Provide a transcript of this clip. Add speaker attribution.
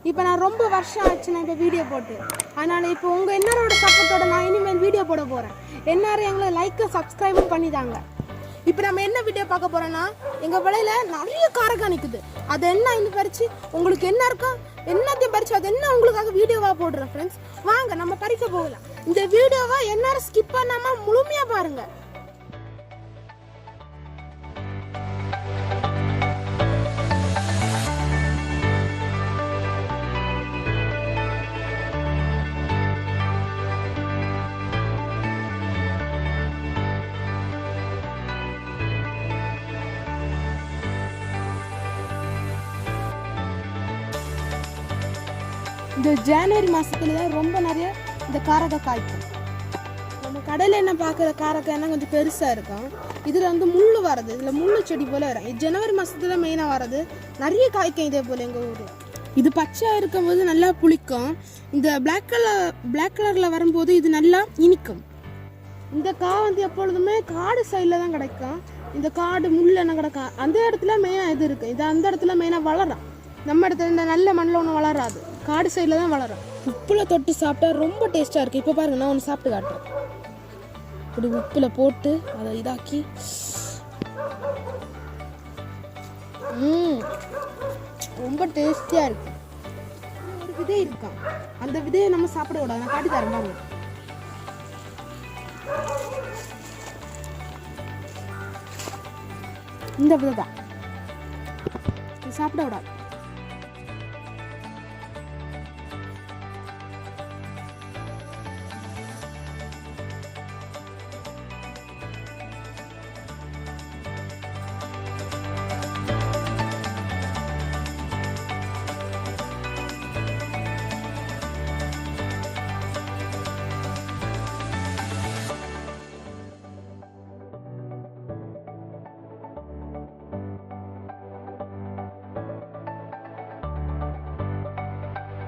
Speaker 1: இப்போ நான் ரொம்ப வருஷம் ஆச்சு நான் இப்போ வீடியோ போட்டு. அதனால் இப்போ உங்கள் எல்லாரோட சப்போர்ட்டோட நான் இனிமேல் வீடியோ போட போகிறேன். எல்லாரும் எங்களை லைக்கும் சப்ஸ்கிரைபும் பண்ணிதாங்க. இப்போ நம்ம என்ன வீடியோ பார்க்க போகிறோன்னா, எங்கள் விலையில் நிறைய காரக்காய் நிற்குது. அது என்ன இன்னும் பறித்து உங்களுக்கு என்ன இருக்கோ எல்லாத்தையும் பறித்து அது என்ன உங்களுக்காக வீடியோவாக போடுறேன் ஃப்ரெண்ட்ஸ். வாங்க நம்ம பறிக்க போகலாம். இந்த வீடியோவை எல்லாரும் ஸ்கிப் பண்ணாமல் முழுமையாக பாருங்கள். இந்த ஜனவரி மாதத்துல தான் ரொம்ப நிறைய இந்த காரக்காய் காய்க்கும். நம்ம கடையில் என்ன பார்க்குற காரக்காய்னா கொஞ்சம் பெருசாக இருக்கும். இதில் வந்து முள் வர்றது, இதில் முள் செடி போல் வரும். ஜனவரி மாதத்துல மெயினாக வர்றது நிறைய காய்க்கும். இதே போல் எங்கள் ஊரில் இது பச்சையாக இருக்கும்போது நல்லா புளிக்கும். இந்த பிளாக் கலரில் வரும்போது இது நல்லா இனிக்கும். இந்த காய் வந்து எப்பொழுதுமே காடு சைடில் தான் கிடைக்கும். இந்த காடு முள் என்ன கிடக்கும் அந்த இடத்துல மெயினாக இது இருக்குது. இது அந்த இடத்துல மெயினாக வளரும். நம்ம இடத்துல இந்த நல்ல மண்ணில் ஒன்றும் வளராது, காடு சைடில் தான் வளரும். உப்பில் தொட்டு சாப்பிட்டா ரொம்ப டேஸ்ட்டாக இருக்குது. இப்போ பாருங்கள், நான் ஒன்று சாப்பிட்டு காட்டுறேன். இப்படி உப்பில் போட்டு அதை இதாக்கி ரொம்ப டேஸ்டியாக இருக்கு. ஒரு விதை இருக்கான், அந்த விதையை நம்ம சாப்பிட கூடாது. நான் காட்டி தரேன் பாருங்க. இந்த விதை தான் சாப்பிட கூடாது.